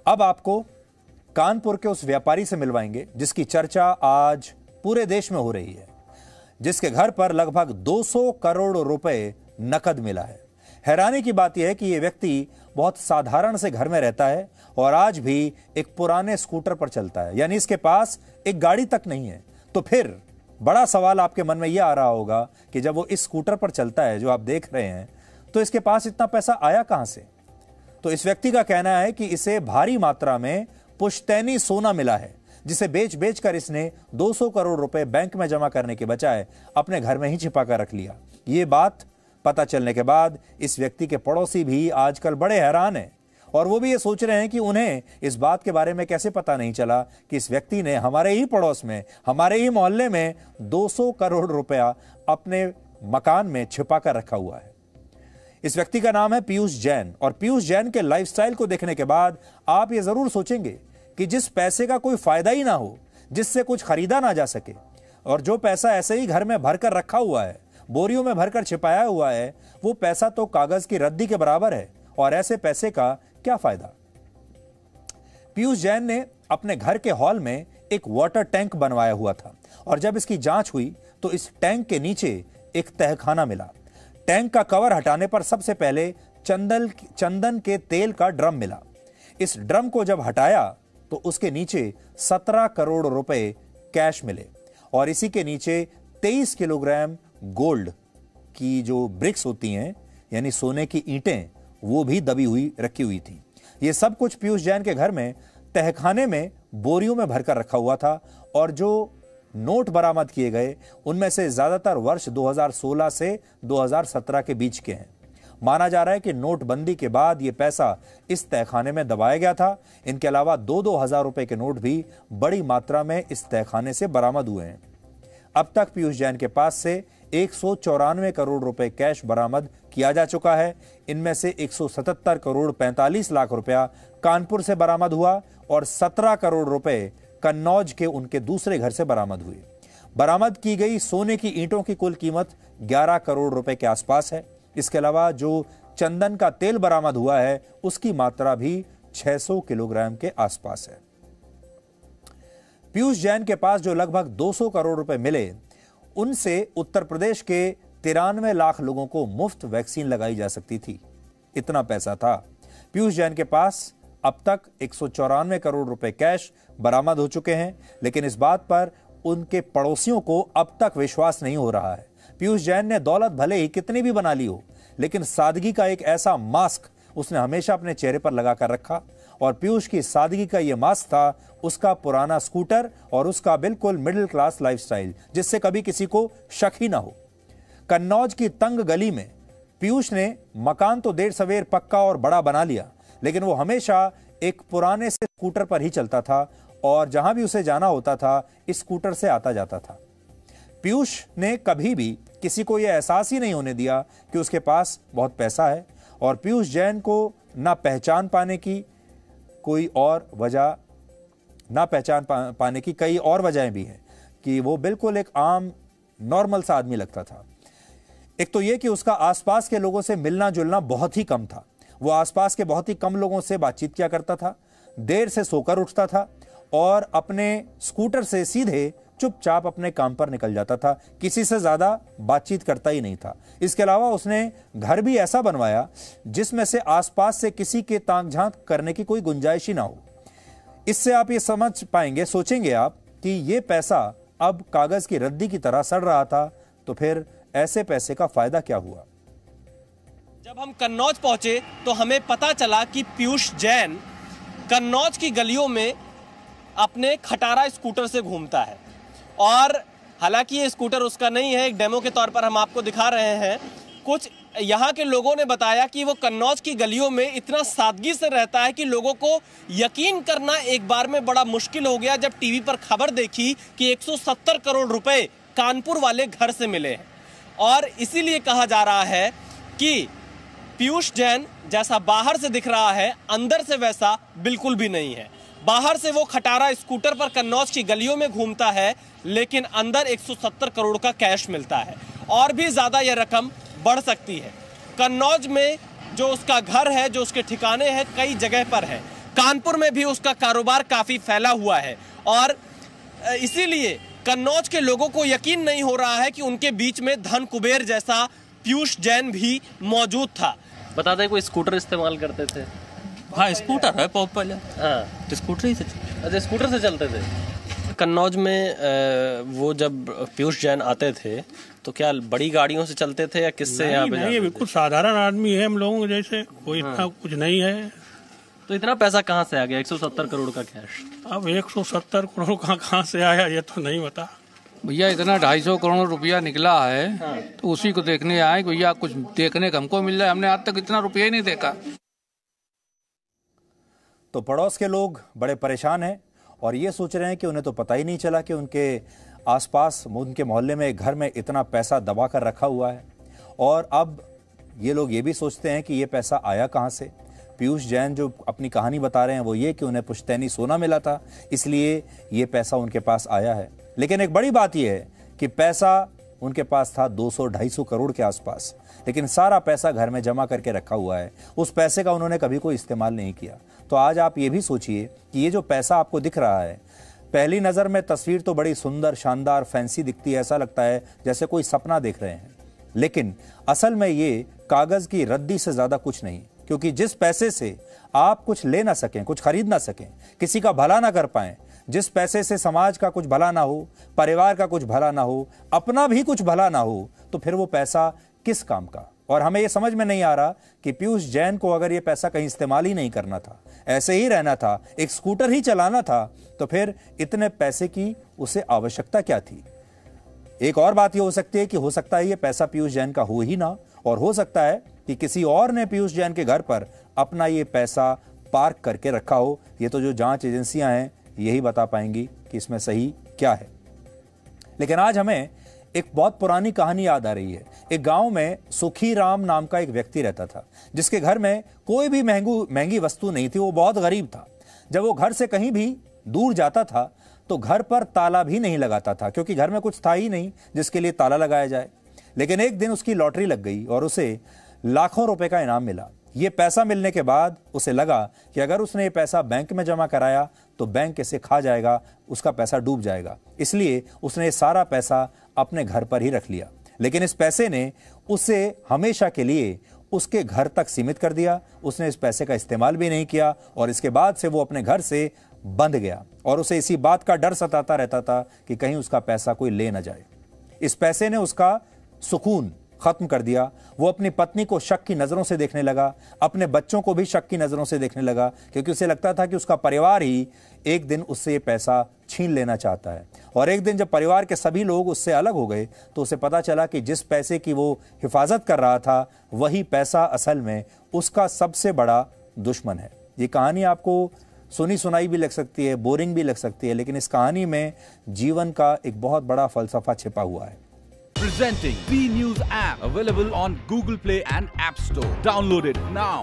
अब आपको कानपुर के उस व्यापारी से मिलवाएंगे जिसकी चर्चा आज पूरे देश में हो रही है, जिसके घर पर लगभग 200 करोड़ रुपए नकद मिला है। हैरानी की बात यह है कि यह व्यक्ति बहुत साधारण से घर में रहता है और आज भी एक पुराने स्कूटर पर चलता है, यानी इसके पास एक गाड़ी तक नहीं है। तो फिर बड़ा सवाल आपके मन में यह आ रहा होगा कि जब वो इस स्कूटर पर चलता है जो आप देख रहे हैं, तो इसके पास इतना पैसा आया कहां से? तो इस व्यक्ति का कहना है कि इसे भारी मात्रा में पुश्तैनी सोना मिला है, जिसे बेच बेच कर इसने 200 करोड़ रुपए बैंक में जमा करने के बजाय अपने घर में ही छिपा कर रख लिया। यह बात पता चलने के बाद इस व्यक्ति के पड़ोसी भी आजकल बड़े हैरान हैं और वो भी ये सोच रहे हैं कि उन्हें इस बात के बारे में कैसे पता नहीं चला कि इस व्यक्ति ने हमारे ही पड़ोस में, हमारे ही मोहल्ले में 200 करोड़ रुपया अपने मकान में छिपा कर रखा हुआ है। इस व्यक्ति का नाम है पीयूष जैन और पीयूष जैन के लाइफस्टाइल को देखने के बाद आप ये जरूर सोचेंगे कि जिस पैसे का कोई फायदा ही ना हो, जिससे कुछ खरीदा ना जा सके और जो पैसा ऐसे ही घर में भरकर रखा हुआ है, बोरियों में भरकर छिपाया हुआ है, वो पैसा तो कागज की रद्दी के बराबर है और ऐसे पैसे का क्या फायदा? पीयूष जैन ने अपने घर के हॉल में एक वाटर टैंक बनवाया हुआ था और जब इसकी जांच हुई तो इस टैंक के नीचे एक तहखाना मिला। टैंक का कवर हटाने पर सबसे पहले चंदन के तेल का ड्रम मिला। इस ड्रम को जब हटाया तो उसके नीचे 17 करोड़ रुपए कैश मिले और इसी के नीचे 23 किलोग्राम गोल्ड की जो ब्रिक्स होती हैं, यानी सोने की ईंटें, वो भी दबी हुई रखी हुई थी। ये सब कुछ पीयूष जैन के घर में तहखाने में बोरियों में भरकर रखा हुआ था और जो नोट बरामद किए गए उनमें से ज्यादातर वर्ष 2016 से 2017 के बीच के हैं। माना जा रहा है कि नोटबंदी के बाद यह पैसा इस तहखाने में दबाया गया था। इनके अलावा 2-2 हजार रुपए के नोट भी बड़ी मात्रा में इस तहखाने से बरामद हुए हैं। अब तक पीयूष जैन के पास से 194 करोड़ रुपए कैश बरामद किया जा चुका है। इनमें से 177 करोड़ 45 लाख रुपया कानपुर से बरामद हुआ और 17 करोड़ रुपए कन्नौज के उनके दूसरे घर से बरामद हुए। बरामद की गई सोने की ईंटों की कुल कीमत 11 करोड़ रुपए के आसपास है। इसके अलावा जो चंदन का तेल बरामद हुआ है उसकी मात्रा भी 600 किलोग्राम के आसपास है। पीयूष जैन के पास जो लगभग 200 करोड़ रुपए मिले, उनसे उत्तर प्रदेश के 93 लाख लोगों को मुफ्त वैक्सीन लगाई जा सकती थी। इतना पैसा था। पीयूष जैन के पास अब तक 194 करोड़ रुपए कैश बरामद हो चुके हैं, लेकिन इस बात पर उनके पड़ोसियों को अब तक विश्वास नहीं हो रहा है। पीयूष जैन ने दौलत भले ही कितनी भी बना ली हो, लेकिन सादगी का एक ऐसा मास्क उसने हमेशा अपने चेहरे पर लगाकर रखा और पीयूष की सादगी का यह मास्क था उसका पुराना स्कूटर और उसका बिल्कुल मिडिल क्लास लाइफस्टाइल, जिससे कभी किसी को शक ही ना हो। कन्नौज की तंग गली में पीयूष ने मकान तो देर सवेर पक्का और बड़ा बना लिया, लेकिन वो हमेशा एक पुराने से स्कूटर पर ही चलता था और जहां भी उसे जाना होता था इस स्कूटर से आता जाता था। पीयूष ने कभी भी किसी को यह एहसास ही नहीं होने दिया कि उसके पास बहुत पैसा है और पीयूष जैन को ना पहचान पाने की कोई और वजह, ना पहचान पाने की कई और वजहें भी हैं कि वो बिल्कुल एक आम नॉर्मल सा आदमी लगता था। एक तो ये कि उसका आसपास के लोगों से मिलना जुलना बहुत ही कम था। वो आसपास के बहुत ही कम लोगों से बातचीत किया करता था, देर से सोकर उठता था और अपने स्कूटर से सीधे चुपचाप अपने काम पर निकल जाता था। किसी से ज्यादा बातचीत करता ही नहीं था। इसके अलावा उसने घर भी ऐसा बनवाया जिसमें से आसपास से किसी के ताक झांक करने की कोई गुंजाइश ही ना हो। इससे आप ये समझ पाएंगे, सोचेंगे आप कि ये पैसा अब कागज की रद्दी की तरह सड़ रहा था, तो फिर ऐसे पैसे का फायदा क्या हुआ? जब हम कन्नौज पहुंचे तो हमें पता चला कि पीयूष जैन कन्नौज की गलियों में अपने खटारा स्कूटर से घूमता है और हालांकि ये स्कूटर उसका नहीं है, एक डेमो के तौर पर हम आपको दिखा रहे हैं। कुछ यहाँ के लोगों ने बताया कि वो कन्नौज की गलियों में इतना सादगी से रहता है कि लोगों को यकीन करना एक बार में बड़ा मुश्किल हो गया जब टीवी पर खबर देखी कि 170 करोड़ रुपए कानपुर वाले घर से मिले हैं। और इसीलिए कहा जा रहा है कि पीयूष जैन जैसा बाहर से दिख रहा है, अंदर से वैसा बिल्कुल भी नहीं है। बाहर से वो खटारा स्कूटर पर कन्नौज की गलियों में घूमता है, लेकिन अंदर 170 करोड़ का कैश मिलता है और भी ज्यादा यह रकम बढ़ सकती है। कन्नौज में जो उसका घर है, जो उसके ठिकाने हैं, कई जगह पर है। कानपुर में भी उसका कारोबार काफी फैला हुआ है और इसीलिए कन्नौज के लोगों को यकीन नहीं हो रहा है कि उनके बीच में धन कुबेर जैसा पीयूष जैन भी मौजूद था। बता दें, कोई स्कूटर इस्तेमाल करते थे? हाँ, स्कूटर है बहुत पहले। हाँ, तो स्कूटर ही से। अच्छा, स्कूटर से चलते थे। कन्नौज में वो जब पीयूष जैन आते थे तो क्या बड़ी गाड़ियों से चलते थे या किससे यहाँ पे? नहीं, बिल्कुल साधारण आदमी है हम लोगों जैसे, कोई इतना कुछ नहीं है। तो इतना पैसा कहाँ से आ गया, 170 करोड़ का कैश? अब 170 करोड़ कहाँ से आया ये तो नहीं बता भैया। इतना 250 करोड़ रुपया निकला है तो उसी को देखने आए भैया, कुछ देखने का हमको मिल रहा है। हमने आज तक इतना रुपया ही नहीं देखा। तो पड़ोस के लोग बड़े परेशान हैं और ये सोच रहे हैं कि उन्हें तो पता ही नहीं चला कि उनके आसपास, उनके मोहल्ले में, घर में इतना पैसा दबा कर रखा हुआ है। और अब ये लोग ये भी सोचते हैं कि ये पैसा आया कहाँ से। पीयूष जैन जो अपनी कहानी बता रहे हैं वो ये कि उन्हें पुश्तैनी सोना मिला था, इसलिए ये पैसा उनके पास आया है। लेकिन एक बड़ी बात यह है कि पैसा उनके पास था 200-250 करोड़ के आसपास, लेकिन सारा पैसा घर में जमा करके रखा हुआ है। उस पैसे का उन्होंने कभी कोई इस्तेमाल नहीं किया। तो आज आप ये भी सोचिए कि ये जो पैसा आपको दिख रहा है, पहली नज़र में तस्वीर तो बड़ी सुंदर, शानदार, फैंसी दिखती है, ऐसा लगता है जैसे कोई सपना देख रहे हैं, लेकिन असल में ये कागज़ की रद्दी से ज़्यादा कुछ नहीं। क्योंकि जिस पैसे से आप कुछ ले ना सकें, कुछ खरीद ना सकें, किसी का भला ना कर पाएं, जिस पैसे से समाज का कुछ भला ना हो, परिवार का कुछ भला ना हो, अपना भी कुछ भला ना हो, तो फिर वो पैसा किस काम का। और हमें ये समझ में नहीं आ रहा कि पीयूष जैन को अगर ये पैसा कहीं इस्तेमाल ही नहीं करना था, ऐसे ही रहना था, एक स्कूटर ही चलाना था, तो फिर इतने पैसे की उसे आवश्यकता क्या थी। एक और बात ये हो सकती है कि हो सकता है ये पैसा पीयूष जैन का हो ही ना, और हो सकता है कि किसी और ने पीयूष जैन के घर पर अपना ये पैसा पार्क करके रखा हो। ये तो जो जांच एजेंसियां हैं यही बता पाएंगी कि इसमें सही क्या है। लेकिन आज हमें एक बहुत पुरानी कहानी याद आ रही है। एक गांव में सुखी राम नाम का एक व्यक्ति रहता था, जिसके घर में कोई भी महंगी वस्तु नहीं थी। वो बहुत गरीब था। जब वो घर से कहीं भी दूर जाता था तो घर पर ताला भी नहीं लगाता था, क्योंकि घर में कुछ था ही नहीं जिसके लिए ताला लगाया जाए। लेकिन एक दिन उसकी लॉटरी लग गई और उसे लाखों रुपए का इनाम मिला। ये पैसा मिलने के बाद उसे लगा कि अगर उसने ये पैसा बैंक में जमा कराया तो बैंक इसे खा जाएगा, उसका पैसा डूब जाएगा। इसलिए उसने ये सारा पैसा अपने घर पर ही रख लिया। लेकिन इस पैसे ने उसे हमेशा के लिए उसके घर तक सीमित कर दिया। उसने इस पैसे का इस्तेमाल भी नहीं किया और इसके बाद से वो अपने घर से बंद गया और उसे इसी बात का डर सताता रहता था कि कहीं उसका पैसा कोई ले ना जाए। इस पैसे ने उसका सुकून खत्म कर दिया। वो अपनी पत्नी को शक की नजरों से देखने लगा, अपने बच्चों को भी शक की नजरों से देखने लगा, क्योंकि उसे लगता था कि उसका परिवार ही एक दिन उससे ये पैसा छीन लेना चाहता है। और एक दिन जब परिवार के सभी लोग उससे अलग हो गए तो उसे पता चला कि जिस पैसे की वो हिफाजत कर रहा था वही पैसा असल में उसका सबसे बड़ा दुश्मन है। ये कहानी आपको सुनी सुनाई भी लग सकती है, बोरिंग भी लग सकती है, लेकिन इस कहानी में जीवन का एक बहुत बड़ा फलसफा छिपा हुआ है। Presenting B News app, available on Google Play and App Store. Download it now.